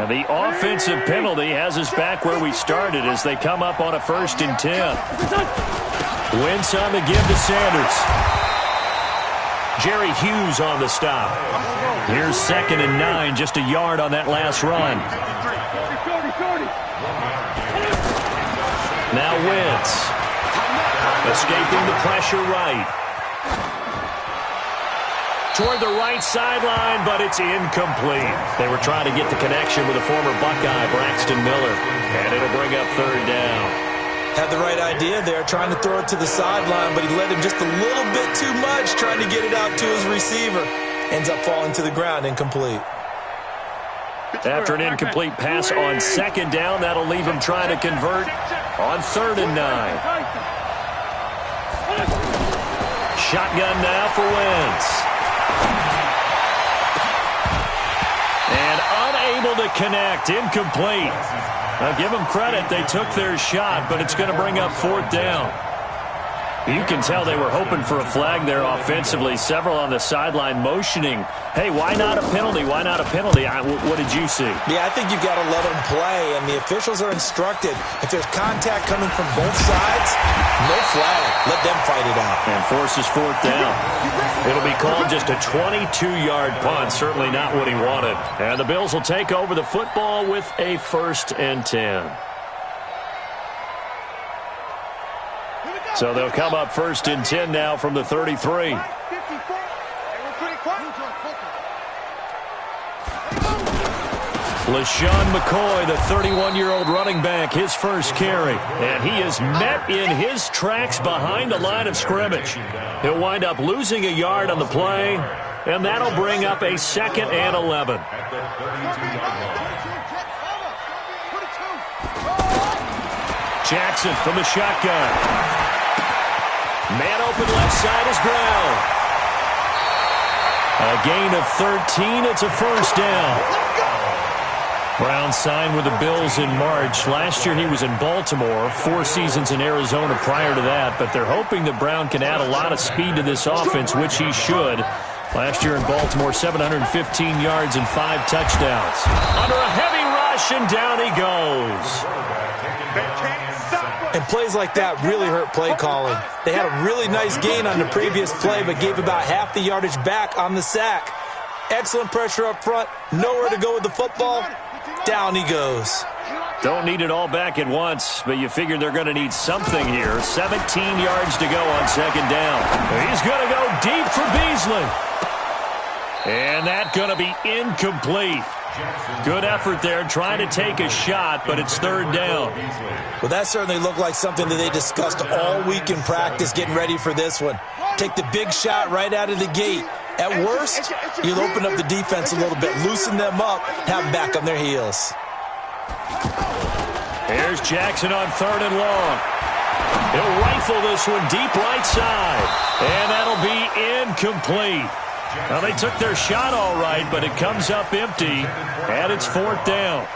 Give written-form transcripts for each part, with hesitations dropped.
The offensive penalty has us back where we started as they come up on a 1st and 10. Wentz on the give to Sanders. Jerry Hughes on the stop. Here's 2nd and 9, just a yard on that last run. Now Wentz. Escaping the pressure right. Toward the right sideline, but it's incomplete. They were trying to get the connection with a former Buckeye, Braxton Miller. And it'll bring up 3rd down. Had the right idea there, trying to throw it to the sideline, but he led him just a little bit too much, trying to get it out to his receiver. Ends up falling to the ground, incomplete. After an incomplete pass on 2nd down, that'll leave him trying to convert on 3rd and 9. Shotgun now for Wentz. And unable to connect, incomplete. Now give them credit, they took their shot, but it's going to bring up 4th down. You can tell they were hoping for a flag there offensively. Several on the sideline motioning, hey, why not a penalty? Why not a penalty? What did you see? Yeah, I think you've got to let them play, and the officials are instructed. If there's contact coming from both sides, no flag. Let them fight it out. And forces 4th down. It'll be called just a 22-yard punt. Certainly not what he wanted. And the Bills will take over the football with a 1st and 10. So they'll come up 1st and 10 now from the 33. LaShawn McCoy, the 31-year-old running back, his first carry. And he is met in his tracks behind the line of scrimmage. He'll wind up losing a yard on the play, and that'll bring up a 2nd and 11. Jackson from the shotgun. Man open left side is Brown. A gain of 13. It's a 1st down. Brown signed with the Bills in March. Last year he was in Baltimore. 4 seasons in Arizona prior to that. But they're hoping that Brown can add a lot of speed to this offense, which he should. Last year in Baltimore, 715 yards and 5 touchdowns. Under a heavy rush, and down he goes. And plays like that really hurt play calling. They had a really nice gain on the previous play, but gave about half the yardage back on the sack. Excellent pressure up front. Nowhere to go with the football. Down he goes. Don't need it all back at once, but you figure they're going to need something here. 17 yards to go on 2nd down. He's going to go deep for Beasley. And that's going to be incomplete. Good effort there, trying to take a shot, but it's 3rd down. Well, that certainly looked like something that they discussed all week in practice, getting ready for this one. Take the big shot right out of the gate. At worst, you'll open up the defense a little bit, loosen them up, have them back on their heels. Here's Jackson on 3rd and long. He'll rifle this one deep right side, and that'll be incomplete. Well, they took their shot all right, but it comes up empty, and it's 4th down.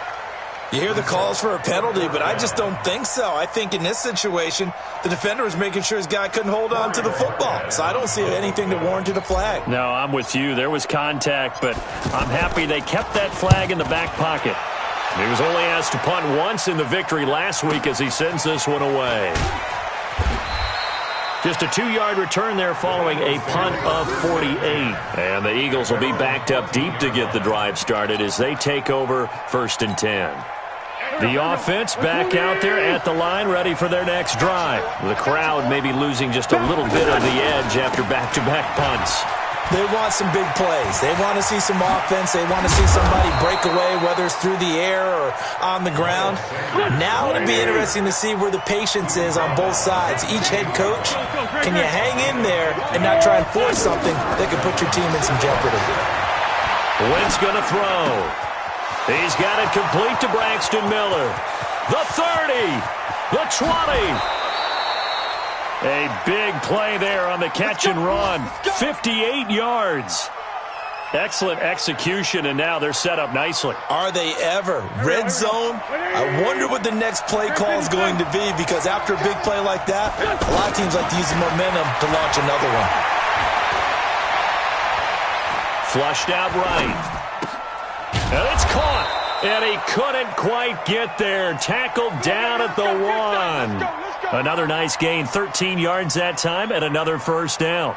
You hear the calls for a penalty, but I just don't think so. I think in this situation, the defender was making sure his guy couldn't hold on to the football. So I don't see anything that warranted a flag. No, I'm with you. There was contact, but I'm happy they kept that flag in the back pocket. He was only asked to punt once in the victory last week as he sends this one away. Just a 2-yard return there following a punt of 48. And the Eagles will be backed up deep to get the drive started as they take over 1st and 10. The offense back out there at the line, ready for their next drive. The crowd may be losing just a little bit of the edge after back-to-back punts. They want some big plays. They want to see some offense. They want to see somebody break away, whether it's through the air or on the ground. Now it'll be interesting to see where the patience is on both sides. Each head coach, can you hang in there and not try and force something that could put your team in some jeopardy? Wentz going to throw. He's got it complete to Braxton Miller. The 30, the 20. A big play there on the catch and run. 58 yards. Excellent execution, and now they're set up nicely. Are they ever? Red zone? I wonder what the next play call is going to be, because after a big play like that, a lot of teams like to use the momentum to launch another one. Flushed out right. And it's caught. And he couldn't quite get there. Tackled down at the 1. Another nice gain, 13 yards that time, and another first down.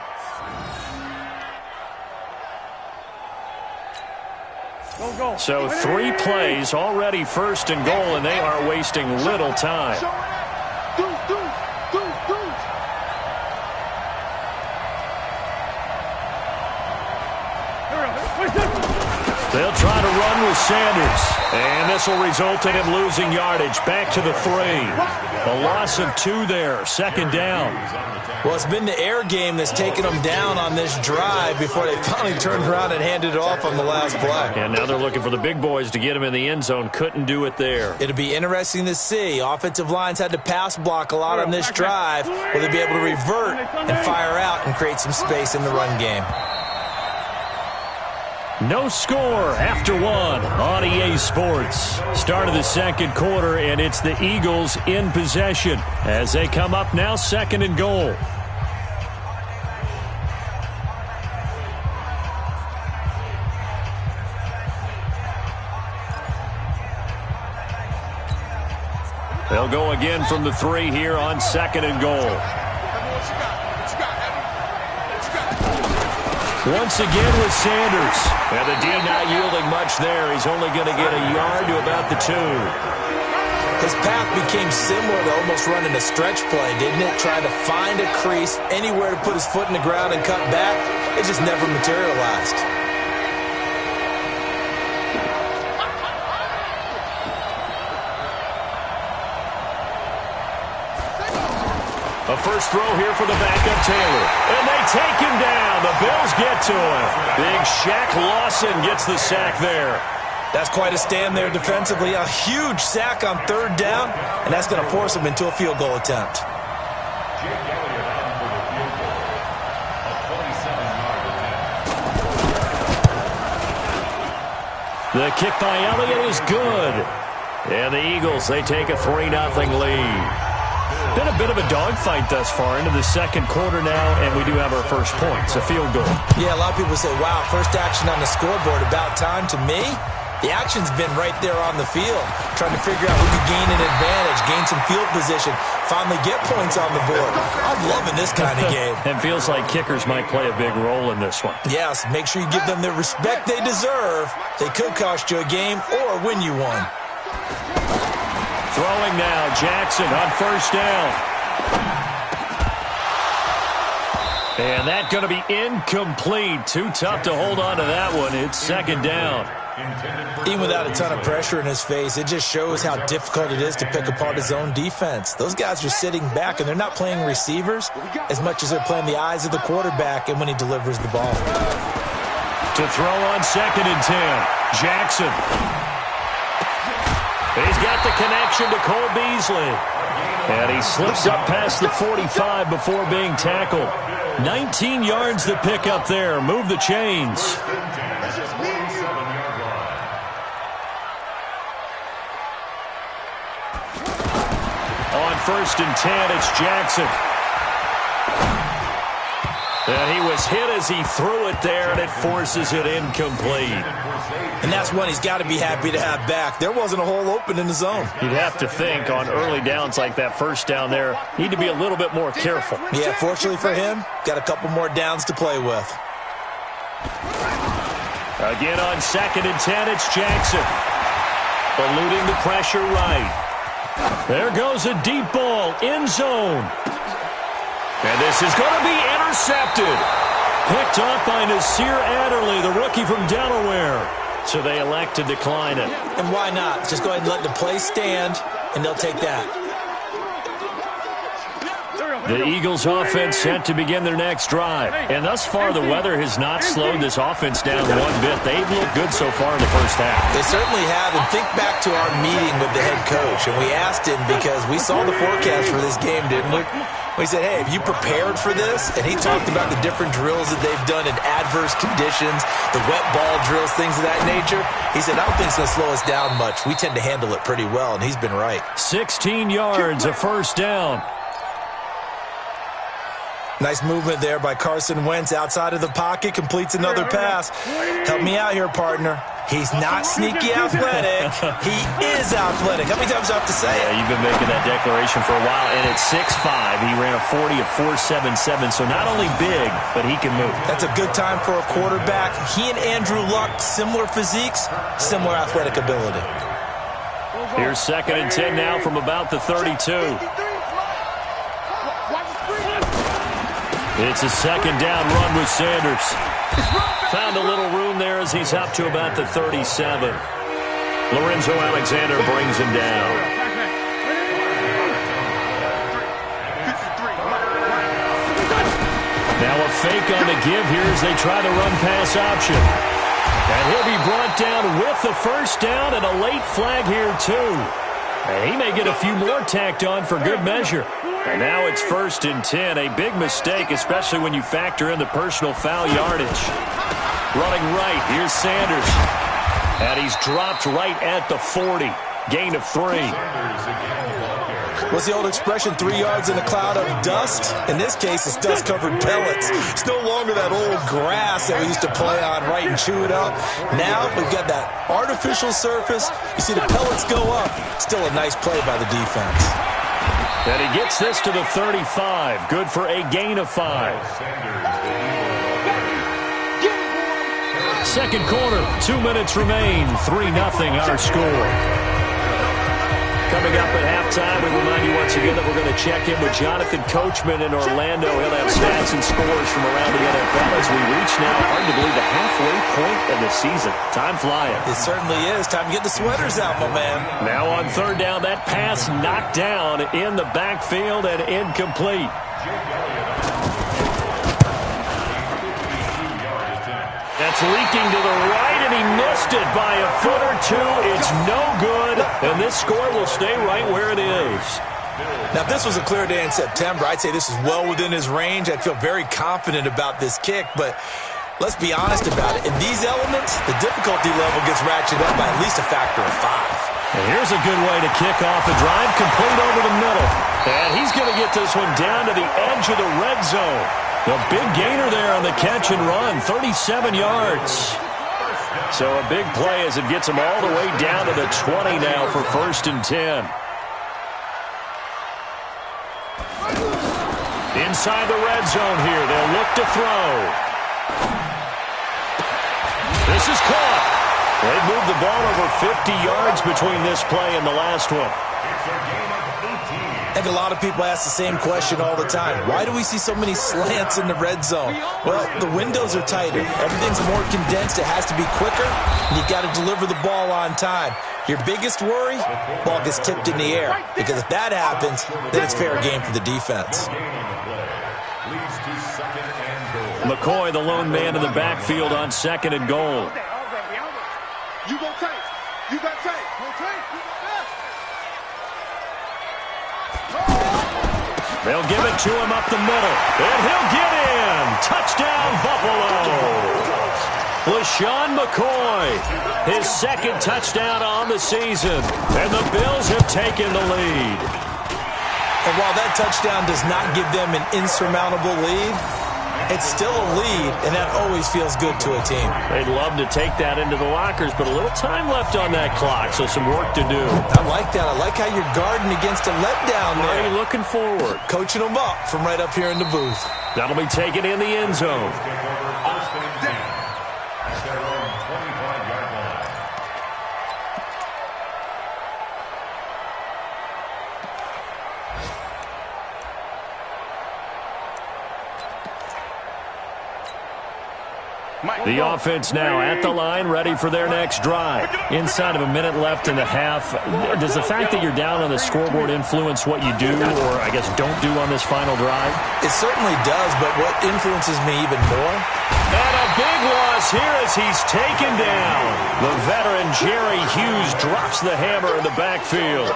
So 3 plays, already first and goal, and they are wasting little time. They'll try to run with Sanders. And this will result in him losing yardage. Back to the 3. A loss of 2 there. Second down. Well, it's been the air game that's taken them down on this drive before they finally turned around and handed it off on the last play. And now they're looking for the big boys to get him in the end zone. Couldn't do it there. It'll be interesting to see. Offensive lines had to pass block a lot on this drive. Will they be able to revert and fire out and create some space in the run game? No score after 1 on EA Sports. Start of the second quarter, and it's the Eagles in possession as they come up now second and goal. They'll go again from the 3 here on second and goal. Once again with Sanders. And the D not yielding much there. He's only going to get a yard to about the 2. His path became similar to almost running a stretch play, didn't it? Trying to find a crease, anywhere to put his foot in the ground and cut back. It just never materialized. A first throw here for the backup Taylor. And they take him down. The Bills get to him. Big Shaq Lawson gets the sack there. That's quite a stand there defensively. A huge sack on third down, and that's going to force him into a field goal attempt. The kick by Elliott is good. And the Eagles, they take a 3-0 lead. Been a bit of a dogfight thus far into the second quarter now, and we do have our first points, a field goal. Yeah, a lot of people say, wow, first action on the scoreboard, about time. To me, the action's been right there on the field, trying to figure out who can gain an advantage, gain some field position, finally get points on the board. I'm loving this kind of game. It feels like kickers might play a big role in this one. Yes, make sure you give them the respect they deserve. They could cost you a game or win you one. Throwing now, Jackson on first down. And that's going to be incomplete. Too tough to hold on to that one. It's second down. Even without a ton of pressure in his face, it just shows how difficult it is to pick apart his own defense. Those guys are sitting back, and they're not playing receivers as much as they're playing the eyes of the quarterback and when he delivers the ball. To throw on second and 10, Jackson. He's got the connection to Cole Beasley. And he slips up past the 45 before being tackled. 19 yards to pick up there. Move the chains. On first and 10, it's Jackson. And he was hit as he threw it there, and it forces it incomplete. And that's one he's got to be happy to have back. There wasn't a hole open in the zone. You'd have to think on early downs like that first down there, need to be a little bit more careful. Yeah, fortunately for him, got a couple more downs to play with. Again on second and 10, it's Jackson. Eluding the pressure right. There goes a deep ball, end zone. And this is going to be intercepted. Picked off by Nasir Adderley, the rookie from Delaware. So they elect to decline it. And why not? Just go ahead and let the play stand, and they'll take that. The Eagles offense set to begin their next drive. And thus far, the weather has not slowed this offense down one bit. They've looked good so far in the first half. They certainly have. And think back to our meeting with the head coach. And we asked him because we saw the forecast for this game, didn't we? We said, hey, have you prepared for this? And he talked about the different drills that they've done in adverse conditions, the wet ball drills, things of that nature. He said, I don't think it's going to slow us down much. We tend to handle it pretty well, and he's been right. 16 yards, a first down. Nice movement there by Carson Wentz outside of the pocket, completes another pass. Help me out here, partner. He's not sneaky athletic. He is athletic. How many times do I have to say it? Yeah, you've been making that declaration for a while. And at 6'5", he ran a 40 of 4.77. So not only big, but he can move. That's a good time for a quarterback. He and Andrew Luck, similar physiques, similar athletic ability. Here's 2nd and 10 now from about the 32. It's a 2nd down run with Sanders. Found a little room there as he's up to about the 37. Lorenzo Alexander brings him down. Now a fake on the give here as they try the run-pass option. And he'll be brought down with the 1st down and a late flag here, too. And he may get a few more tacked on for good measure. And now it's 1st and 10. A big mistake, especially when you factor in the personal foul yardage. Running right, here's Sanders. And he's dropped right at the 40. Gain of 3. What's the old expression, 3 yards in a cloud of dust? In this case, it's dust-covered pellets. It's no longer that old grass that we used to play on, right, and chew it up. Now we've got that artificial surface. You see the pellets go up. Still a nice play by the defense. And he gets this to the 35. Good for a gain of 5. Second quarter, 2 minutes remain. 3-0 our score. Coming up at halftime, we remind you once again that we're going to check in with Jonathan Coachman in Orlando. He'll have stats and scores from around the NFL as we reach now, hard to believe, the halfway point of the season. Time flying. It certainly is. Time to get the sweaters out, my man. Now on 3rd down, that pass knocked down in the backfield and incomplete. That's leaking to the right, and he missed it by a foot or two. It's no good, and this score will stay right where it is. Now, if this was a clear day in September, I'd say this is well within his range. I'd feel very confident about this kick, but let's be honest about it. In these elements, the difficulty level gets ratcheted up by at least a factor of 5. And here's a good way to kick off a drive, complete over the middle. And he's going to get this one down to the edge of the red zone. The big gainer there on the catch and run, 37 yards. So a big play as it gets him all the way down to the 20 now for 1st and 10. Inside the red zone here, they'll look to throw. This is caught. They've moved the ball over 50 yards between this play and the last one. I think a lot of people ask the same question all the time. Why do we see so many slants in the red zone? Well, the windows are tighter. Everything's more condensed. It has to be quicker, and you've got to deliver the ball on time. Your biggest worry, ball gets tipped in the air. Because if that happens, then it's fair game for the defense. McCoy, the lone man in the backfield on 2nd and goal. You go take. You got take. They'll give it to him up the middle. And he'll get in. Touchdown, Buffalo. LaShawn McCoy, his 2nd touchdown on the season. And the Bills have taken the lead. And while that touchdown does not give them an insurmountable lead, it's still a lead, and that always feels good to a team. They'd love to take that into the lockers, but a little time left on that clock, so some work to do. I like that. I like how you're guarding against a letdown there. Are you looking forward? Coaching them up from right up here in the booth. That'll be taken in the end zone. The offense now at the line, ready for their next drive. Inside of a minute left in the half, does the fact that you're down on the scoreboard influence what you do, or I guess don't do on this final drive? It certainly does, but what influences me even more? And a big loss here as he's taken down. The veteran Jerry Hughes drops the hammer in the backfield.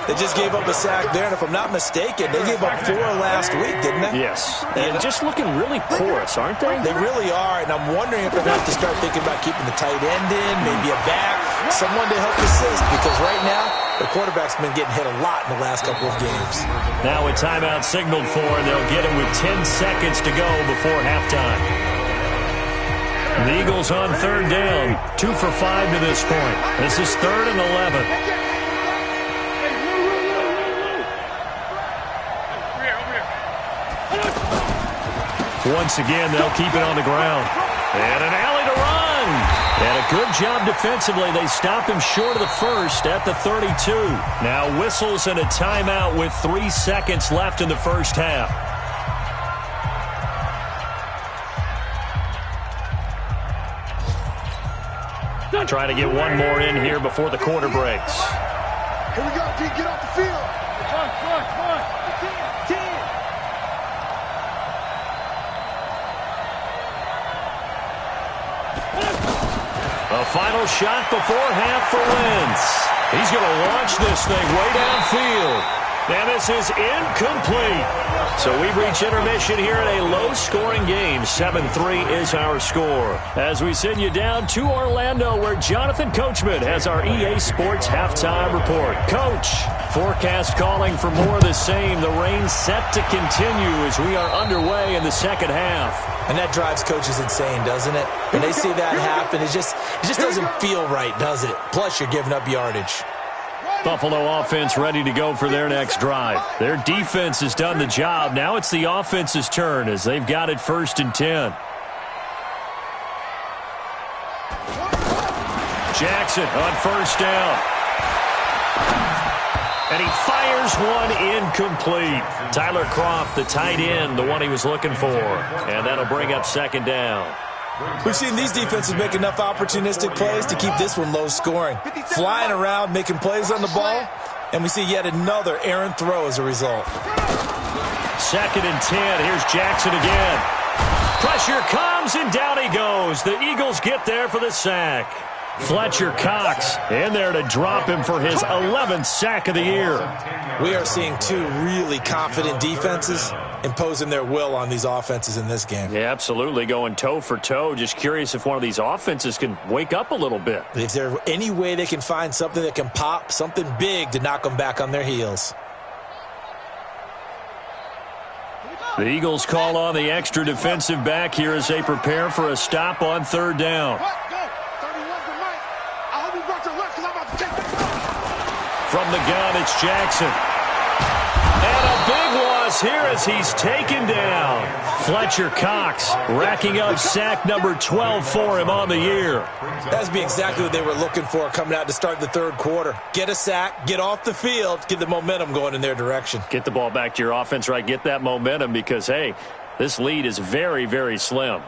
They just gave up a sack there, and if I'm not mistaken, they gave up 4 last week, didn't they? Yes. And just looking really porous, aren't they? They really are, and I'm wondering if they're going to have to start thinking about keeping the tight end in, maybe a back, someone to help assist, because right now, the quarterback's been getting hit a lot in the last couple of games. Now a timeout signaled for, and they'll get it with 10 seconds to go before halftime. The Eagles on third down. 2 for 5 to this point. This is 3rd and 11. Once again, they'll keep it on the ground. And an alley to run. And a good job defensively. They stop him short of the first at the 32. Now whistles and a timeout with 3 seconds left in the first half. Trying to get one more in here before the quarter breaks. Here we go, D. Get off the field. Come on. 10. A final shot before half for Wentz. He's going to launch this thing way downfield. And this is incomplete. So we've reached intermission here in a low-scoring game. 7-3 is our score. As we send you down to Orlando, where Jonathan Coachman has our EA Sports halftime report. Coach, forecast calling for more of the same. The rain set to continue as we are underway in the second half. And that drives coaches insane, doesn't it? When they see that happen, it just doesn't feel right, does it? Plus, you're giving up yardage. Buffalo offense ready to go for their next drive. Their defense has done the job. Now it's the offense's turn as they've got it 1st and 10. Jackson on 1st down. And he fires one incomplete. Tyler Kroft, the tight end, the one he was looking for. And that'll bring up 2nd down. We've seen these defenses make enough opportunistic plays to keep this one low scoring. Flying around, making plays on the ball, and we see yet another errant throw as a result. 2nd and 10. Here's Jackson again. Pressure comes, and down he goes. The Eagles get there for the sack. Fletcher Cox in there to drop him for his 11th sack of the year. We are seeing 2 really confident defenses imposing their will on these offenses in this game. Yeah, absolutely, going toe for toe. Just curious if one of these offenses can wake up a little bit. Is there any way they can find something that can pop, something big to knock them back on their heels? The Eagles call on the extra defensive back here as they prepare for a stop on 3rd down. From the gun, it's Jackson. And a big loss here as he's taken down. Fletcher Cox racking up sack number 12 for him on the year. That'd be exactly what they were looking for coming out to start the 3rd quarter. Get a sack, get off the field, get the momentum going in their direction. Get the ball back to your offense, right? Get that momentum because, hey, this lead is very, very slim.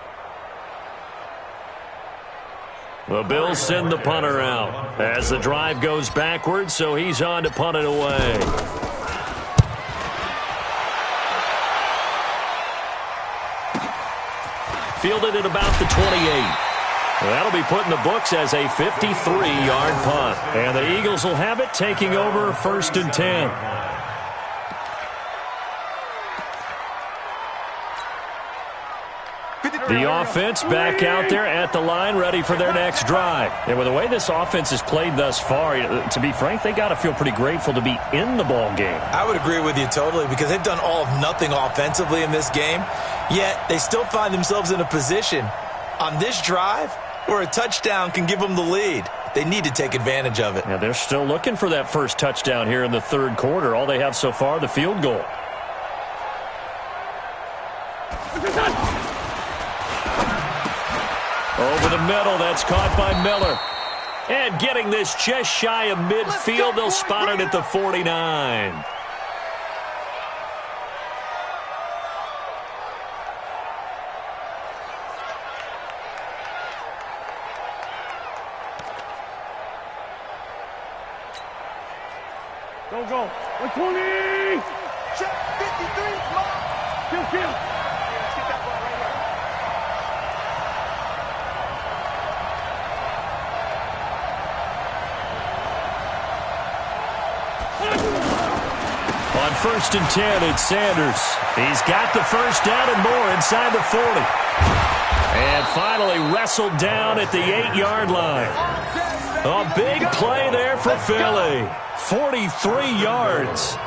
The Bills send the punter out as the drive goes backwards, so he's on to punt it away. Fielded at about the 28. That'll be put in the books as a 53-yard punt. And the Eagles will have it, taking over 1st and 10. The offense back out there at the line, ready for their next drive. And with the way this offense has played thus far, to be frank, they got to feel pretty grateful to be in the ball game. I would agree with you totally because they've done all of nothing offensively in this game, yet they still find themselves in a position on this drive where a touchdown can give them the lead. They need to take advantage of it. Yeah, they're still looking for that first touchdown here in the 3rd quarter. All they have so far, the field goal. Over the middle, that's caught by Miller. And getting this just shy of midfield, they'll spot it at the 49. Go. 120. Check 53. Kill. On 1st and 10, it's Sanders. He's got the first down and more inside the 40. And finally wrestled down at the 8-yard line. A big play there for Philly. 43 yards.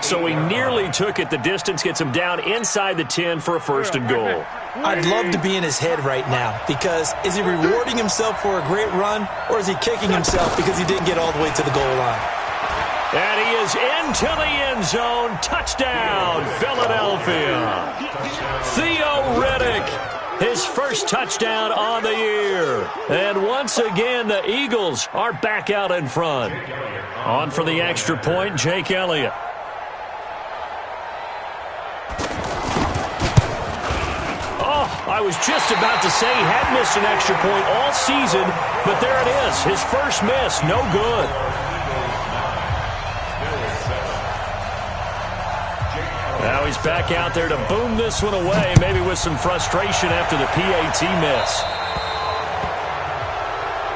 So he nearly took it. The distance gets him down inside the 10 for a 1st and goal. I'd love to be in his head right now, because is he rewarding himself for a great run, or is he kicking himself because he didn't get all the way to the goal line? And he is into the end zone. Touchdown, Philadelphia. Theo Riddick, his first touchdown on the year. And once again, the Eagles are back out in front. On for the extra point, Jake Elliott. Oh, I was just about to say he had missed an extra point all season, but there it is. His first miss, no good. Now he's back out there to boom this one away, maybe with some frustration after the PAT miss.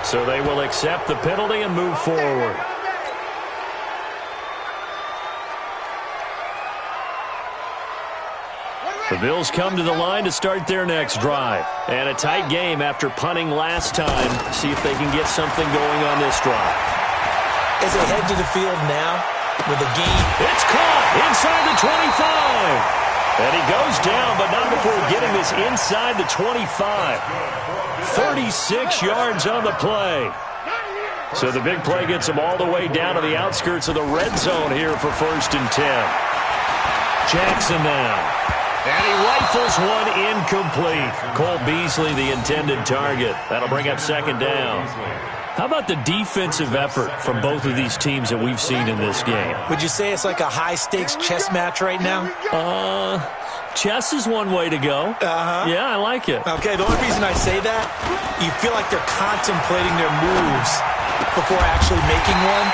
So they will accept the penalty and move forward. The Bills come to the line to start their next drive. And a tight game after punting last time. See if they can get something going on this drive. As they head to the field now with a gain. It's caught inside the 25. And he goes down, but not before getting this inside the 25. 36 yards on the play. So the big play gets him all the way down to the outskirts of the red zone here for 1st and 10. Jackson now. And he rifles one incomplete. Cole Beasley, the intended target. That'll bring up 2nd down. How about the defensive effort from both of these teams that we've seen in this game? Would you say it's like a high-stakes chess match right now? Chess is one way to go. Yeah, I like it. Okay, the only reason I say that, you feel like they're contemplating their moves before actually making one,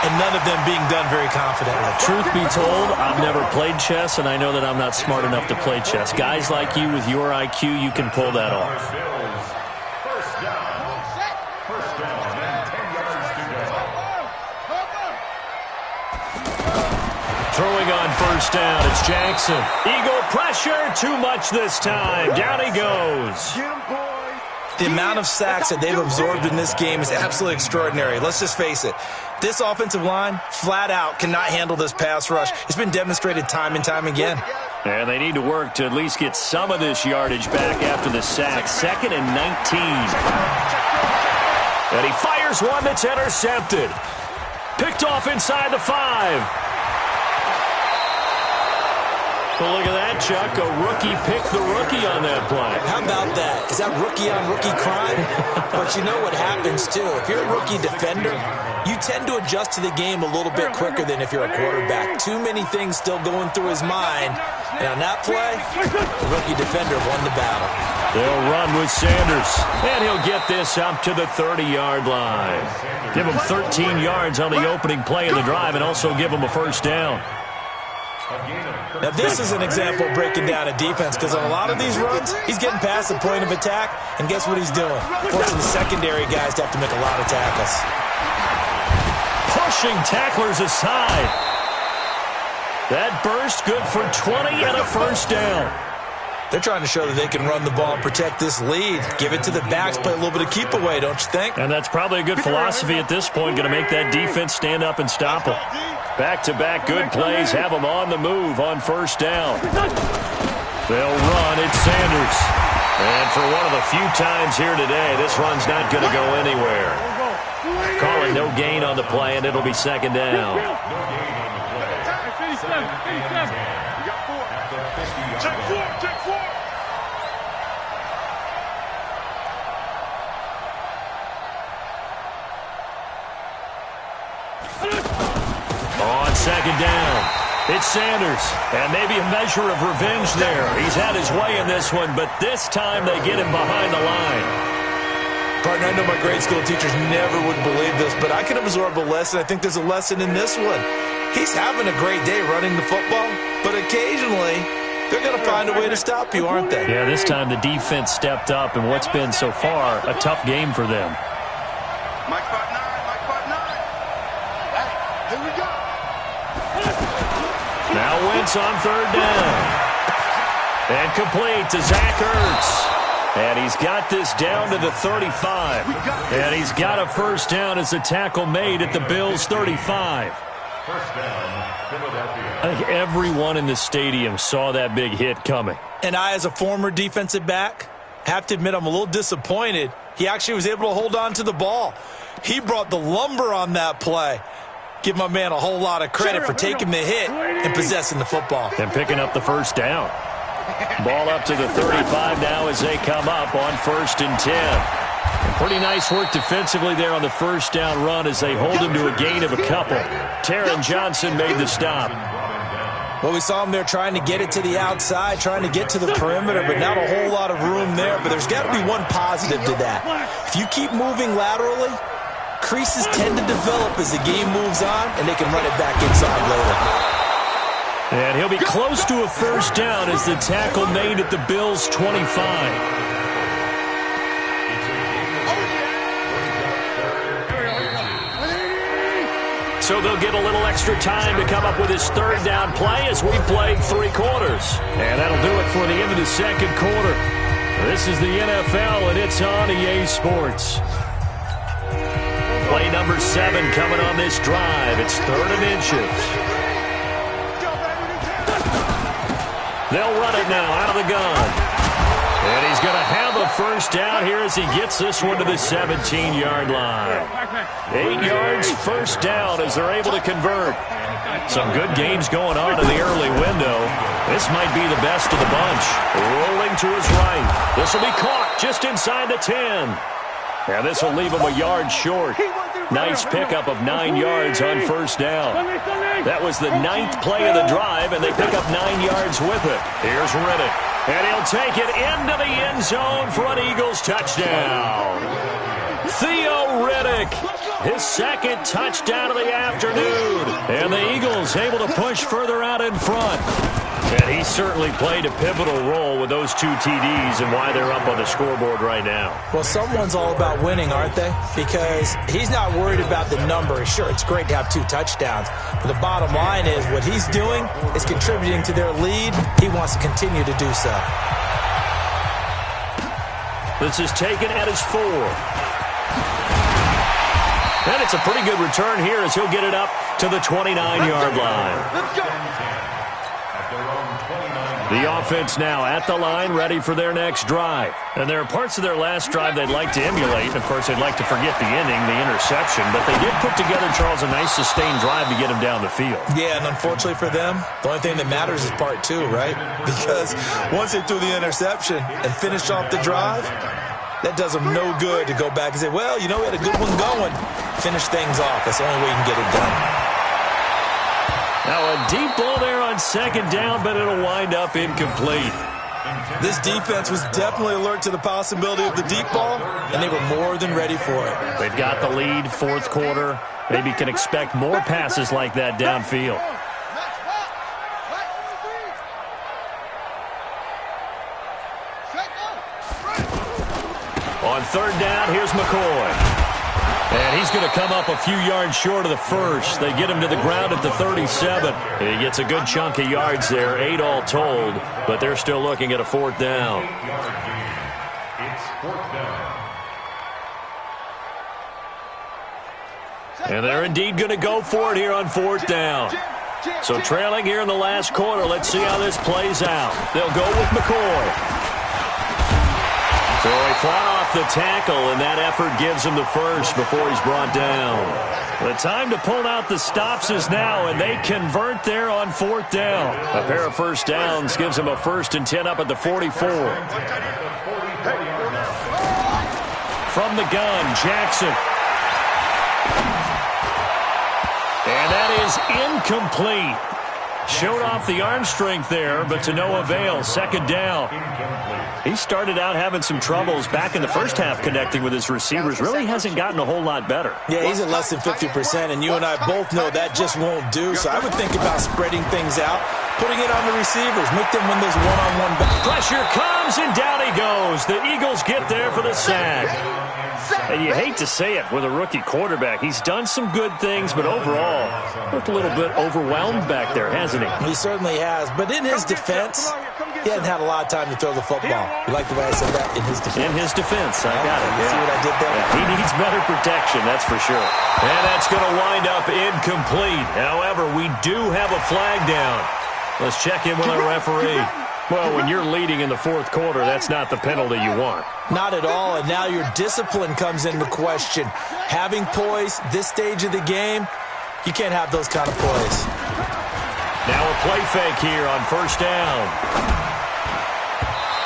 and none of them being done very confidently. Truth be told, I've never played chess, and I know that I'm not smart enough to play chess. Guys like you with your IQ, you can pull that off. Throwing on 1st down, it's Jackson. Eagle pressure, too much this time. Down he goes. The amount of sacks that they've absorbed in this game is absolutely extraordinary. Let's just face it. This offensive line, flat out, cannot handle this pass rush. It's been demonstrated time and time again. And they need to work to at least get some of this yardage back after the sack. 2nd and 19. And he fires one that's intercepted. Picked off inside the 5. Well, look at that, Chuck. A rookie picked the rookie on that play. How about that? Is that rookie-on-rookie crime? But you know what happens, too. If you're a rookie defender, you tend to adjust to the game a little bit quicker than if you're a quarterback. Too many things still going through his mind. And on that play, the rookie defender won the battle. They'll run with Sanders. And he'll get this up to the 30-yard line. Give him 13 yards on the opening play of the drive and also give him a 1st down. Now, this is an example of breaking down a defense, because on a lot of these runs, he's getting past the point of attack, and guess what he's doing? Forcing the secondary guys to have to make a lot of tackles. Pushing tacklers aside. That burst good for 20 and a 1st down. They're trying to show that they can run the ball and protect this lead. Give it to the backs, play a little bit of keep away, don't you think? And that's probably a good philosophy at this point, going to make that defense stand up and stop them. Back-to-back good plays have them on the move on 1st down. They'll run. It's Sanders. And for one of the few times here today, this run's not going to go anywhere. Calling no gain on the play, and it'll be 2nd down. Check 4. On 2nd down, it's Sanders. And maybe a measure of revenge there. He's had his way in this one, but this time they get him behind the line. Partner, I know my grade school teachers never would believe this, but I can absorb a lesson. I think there's a lesson in this one. He's having a great day running the football, but occasionally they're going to find a way to stop you, aren't they? Yeah, this time the defense stepped up in what's been so far a tough game for them. Mike Butt 9. Here we go. Now Wentz on 3rd down. And complete to Zach Ertz. And he's got this down to the 35. And he's got a 1st down as a tackle made at the Bills' 35. 1st down. I think everyone in the stadium saw that big hit coming. And I, as a former defensive back, have to admit I'm a little disappointed. He actually was able to hold on to the ball. He brought the lumber on that play. Give my man a whole lot of credit for taking the hit and possessing the football. And picking up the first down. Ball up to the 35 now as they come up on 1st and 10. Pretty nice work defensively there on the first down run as they hold him to a gain of a couple. Taron Johnson made the stop. Well, we saw him there trying to get it to the outside, trying to get to the perimeter, but not a whole lot of room there. But there's got to be one positive to that. If you keep moving laterally, creases tend to develop as the game moves on, and they can run it back inside later. And he'll be close to a first down as the tackle made at the Bills' 25. So they'll get a little extra time to come up with his third down play as we played 3 quarters. And that'll do it for the end of the second quarter. This is the NFL, and it's on EA Sports. Play number 7 coming on this drive. It's 3rd and inches. They'll run it now out of the gun. And he's going to have a first down here as he gets this one to the 17-yard line. 8 yards, first down as they're able to convert. Some good games going on in the early window. This might be the best of the bunch. Rolling to his right. This will be caught just inside the 10. And this will leave him a yard short. Nice pickup of 9 yards on first down. That was the 9th play of the drive, and they pick up 9 yards with it. Here's Riddick. And he'll take it into the end zone for an Eagles touchdown. Theo Riddick, his 2nd touchdown of the afternoon. And the Eagles able to push further out in front. And he certainly played a pivotal role with those 2 TDs and why they're up on the scoreboard right now. Well, someone's all about winning, aren't they? Because he's not worried about the number. Sure, it's great to have 2 touchdowns. But the bottom line is what he's doing is contributing to their lead. He wants to continue to do so. This is taken at his 4. And it's a pretty good return here as he'll get it up to the 29-yard line. Let's go. The offense now at the line, ready for their next drive. And there are parts of their last drive they'd like to emulate. Of course, they'd like to forget the inning, the interception. But they did put together, Charles, a nice sustained drive to get him down the field. Yeah, and unfortunately for them, the only thing that matters is part 2, right? Because once they threw the interception and finished off the drive, that does them no good to go back and say, well, you know, we had a good one going. Finish things off. That's the only way you can get it done. Now a deep ball there on 2nd down, but it'll wind up incomplete. This defense was definitely alert to the possibility of the deep ball, and they were more than ready for it. They've got the lead, 4th quarter. Maybe can expect more passes like that downfield. On 3rd down, here's McCoy. And he's going to come up a few yards short of the first. They get him to the ground at the 37. And he gets a good chunk of yards there, 8 all told. But they're still looking at a 4th down. It's 4th down. And they're indeed going to go for it here on 4th down. So trailing here in the last quarter. Let's see how this plays out. They'll go with McCoy. So he fought off the tackle, and that effort gives him the first before he's brought down. The time to pull out the stops is now, and they convert there on 4th down. A pair of first downs gives them a 1st and 10 up at the 44. From the gun, Jackson. And that is incomplete. Showed off the arm strength there, but to no avail. 2nd down. He started out having some troubles back in the first half connecting with his receivers. Really hasn't gotten a whole lot better. Yeah, he's at less than 50%, and you and I both know that just won't do. So I would think about spreading things out, putting it on the receivers, make them win those one-on-one battles. Pressure comes, and down he goes. The Eagles get there for the sack. And you hate to say it with a rookie quarterback. He's done some good things, but overall, looked a little bit overwhelmed back there, hasn't he? He certainly has. But in his defense, he hadn't had a lot of time to throw the football. You like the way I said that? In his defense. In his defense, I got it. You see what I did there? Yeah, he needs better protection, that's for sure. And that's going to wind up incomplete. However, we do have a flag down. Let's check in with our referee. Well, when you're leading in the fourth quarter, that's not the penalty you want. Not at all, and now your discipline comes into question. Having poise this stage of the game, you can't have those kind of plays. Now a play fake here on first down.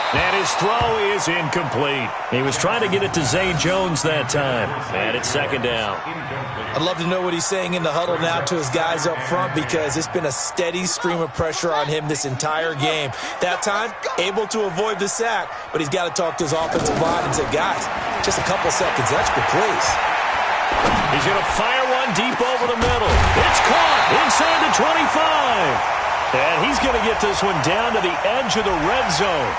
And his throw is incomplete. He was trying to get it to Zay Jones that time. And it's second down. I'd love to know what he's saying in the huddle now to his guys up front, because it's been a steady stream of pressure on him this entire game. That time, able to avoid the sack, but he's got to talk to his offensive line and say, guys, just a couple seconds extra, please. He's going to fire one deep over the middle. It's caught inside the 25. And he's going to get this one down to the edge of the red zone.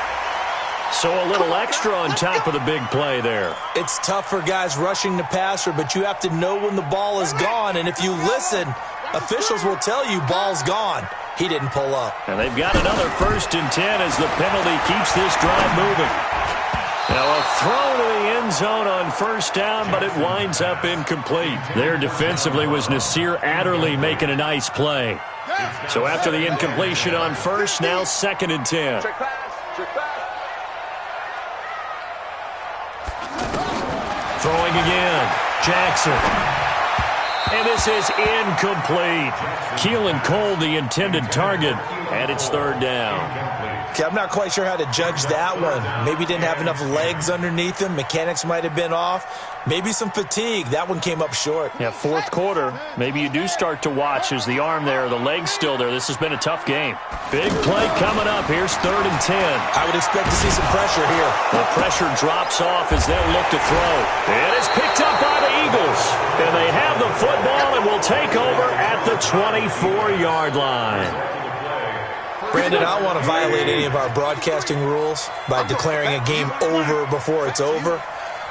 So a little extra on top of the big play there. It's tough for guys rushing the passer, but you have to know when the ball is gone. And if you listen, officials will tell you ball's gone. He didn't pull up. And they've got another 1st and 10 as the penalty keeps this drive moving. Now a throw to the end zone on first down, but it winds up incomplete. There defensively was Nasir Adderley making a nice play. So after the incompletion on first, now 2nd and 10. Throwing again. Jackson. And this is incomplete. Keelan Cole, the intended target, and it's 3rd down. Okay, I'm not quite sure how to judge that one. Maybe didn't have enough legs underneath him. Mechanics might have been off. Maybe some fatigue. That one came up short. Yeah, fourth quarter. Maybe you do start to watch. There's the arm there, the leg's still there. This has been a tough game. Big play coming up. Here's 3rd and 10. I would expect to see some pressure here. The pressure drops off as they'll look to throw. It is picked up by the Eagles. And they have the football and will take over at the 24-yard line. Brandon, I don't want to violate any of our broadcasting rules by declaring a game over before it's over.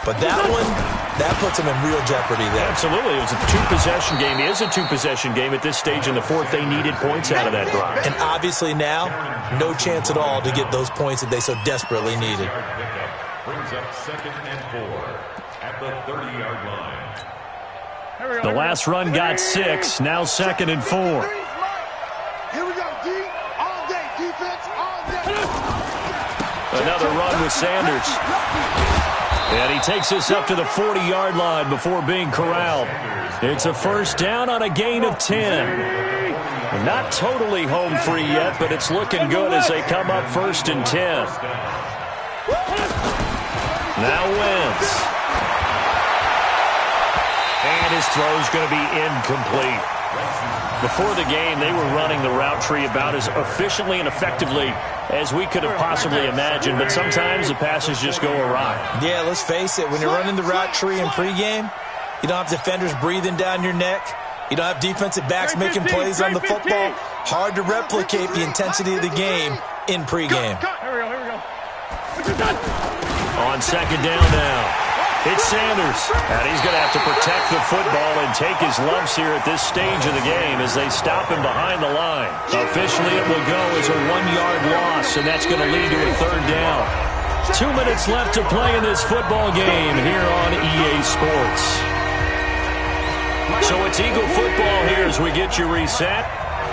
But that one, that puts them in real jeopardy there. Absolutely. It was a two-possession game. It is a two-possession game at this stage in the fourth. They needed points out of that drive. And obviously now, no chance at all to get those points that they so desperately needed. Brings up 2nd and 4 at the 30-yard line. The last run got 6. Now 2nd and 4. Here we go, D. All day. Defense, all day. Another run with Sanders. And he takes us up to the 40-yard line before being corralled. It's a 1st down on a gain of 10. Not totally home free yet, but it's looking good as they come up 1st and 10. Now Wentz. And his throw's going to be incomplete. Before the game, they were running the route tree about as efficiently and effectively as we could have possibly imagined, but sometimes the passes just go awry. Yeah, let's face it, when you're running the route tree in pregame, you don't have defenders breathing down your neck. You don't have defensive backs making plays on the football. Hard to replicate the intensity of the game in pregame. Here we go. On 2nd down now. It's Sanders, and he's going to have to protect the football and take his lumps here at this stage of the game as they stop him behind the line. Officially, it will go as a 1-yard loss, and that's going to lead to a 3rd down. 2 minutes left to play in this football game here on EA Sports. So it's Eagle football here as we get you reset.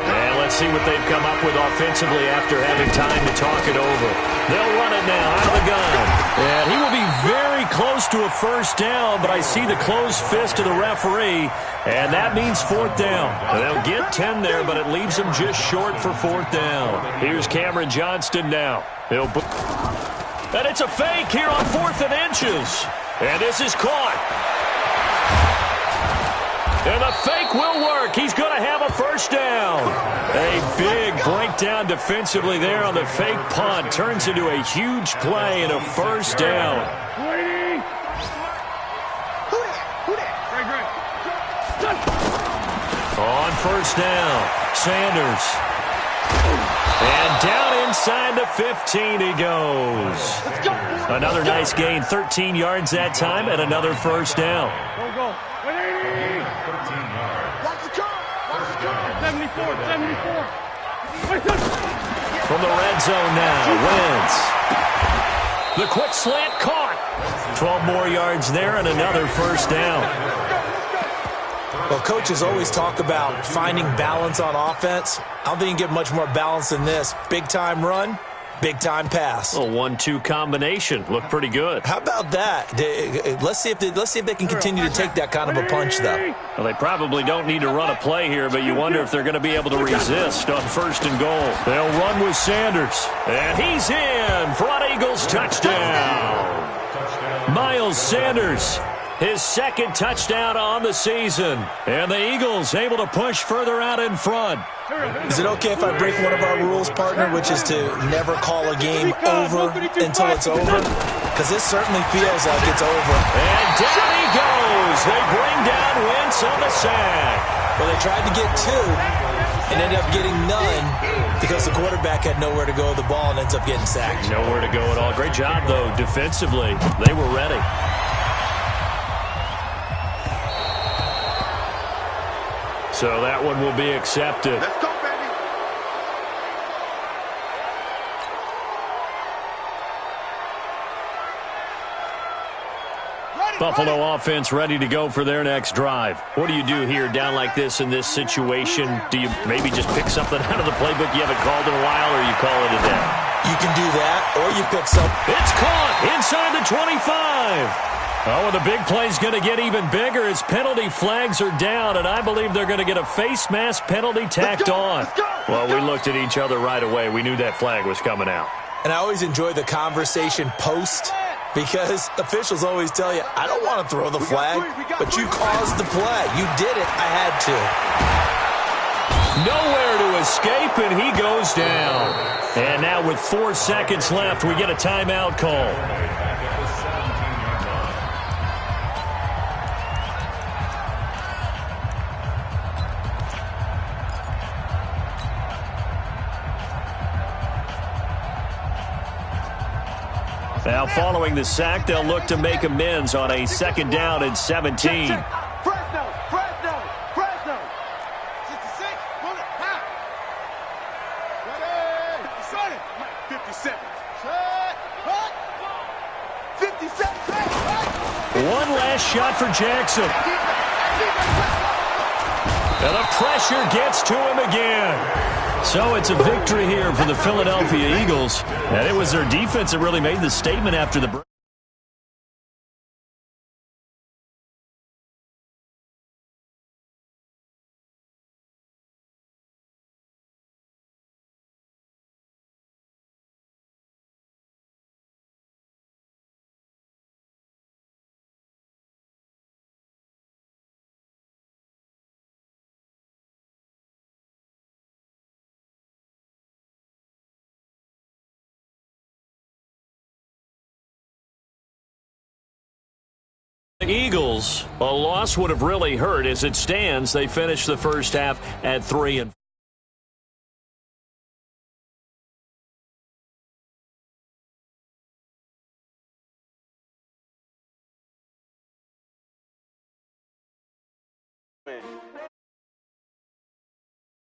And let's see what they've come up with offensively after having time to talk it over. They'll run it now out of the gun. And he will be very close to a 1st down, but I see the closed fist of the referee, and that means 4th down. And they'll get 10 there, but it leaves them just short for 4th down. Here's Cameron Johnston now. And it's a fake here on 4th and inches. And this is caught. And the fake will work. He's going to have a 1st down. A big breakdown defensively there on the fake punt. Turns into a huge play and a 1st down. On 1st down, Sanders. And down inside the 15 he goes. Another nice gain, 13 yards that time, and another 1st down. Go. 13 yards. Watch the car. 74. From the red zone now, Wentz. The quick slant caught. 12 more yards there and another first down. Well, coaches always talk about finding balance on offense. I don't think you can get much more balance than this. Big-time run, big-time pass. A 1-2 combination. Looked pretty good. How about that? Let's see if they can continue to take that kind of a punch, though. Well, they probably don't need to run a play here, but you wonder if they're going to be able to resist on first and goal. They'll run with Sanders. And he's in for an Eagles touchdown. Miles Sanders, his second touchdown on the season. And the Eagles able to push further out in front. Is it okay if I break one of our rules, partner, which is to never call a game over until it's over? Because this certainly feels like it's over. And down he goes. They bring down Wentz on the sack. Well, they tried to get two and ended up getting none because the quarterback had nowhere to go with the ball and ends up getting sacked. Nowhere to go at all. Great job, though, defensively. They were ready. So that one will be accepted. Let's go, baby. Buffalo offense ready to go for their next drive. What do you do here down like this in this situation? Do you maybe just pick something out of the playbook you haven't called in a while, or you call it a day? You can do that, or you pick some. It's caught inside the 25. Oh, and the big play's going to get even bigger as penalty flags are down, and I believe they're going to get a face mask penalty tacked on. Well, we looked at each other right away. We knew that flag was coming out. And I always enjoy the conversation post because officials always tell you, I don't want to throw the flag, but you caused the play. You did it. I had to. Nowhere to escape, and he goes down. And now with 4 seconds left, we get a timeout call. Now, following the sack, they'll look to make amends on a second down and 17. Fresno. 66. Pull it. High. Ready. 57. 57. One last shot for Jackson. And the pressure gets to him again. So it's a victory here for the Philadelphia Eagles. And it was their defense that really made the statement after the break. The Eagles, a loss would have really hurt. As it stands, they finished the first half at 3-4.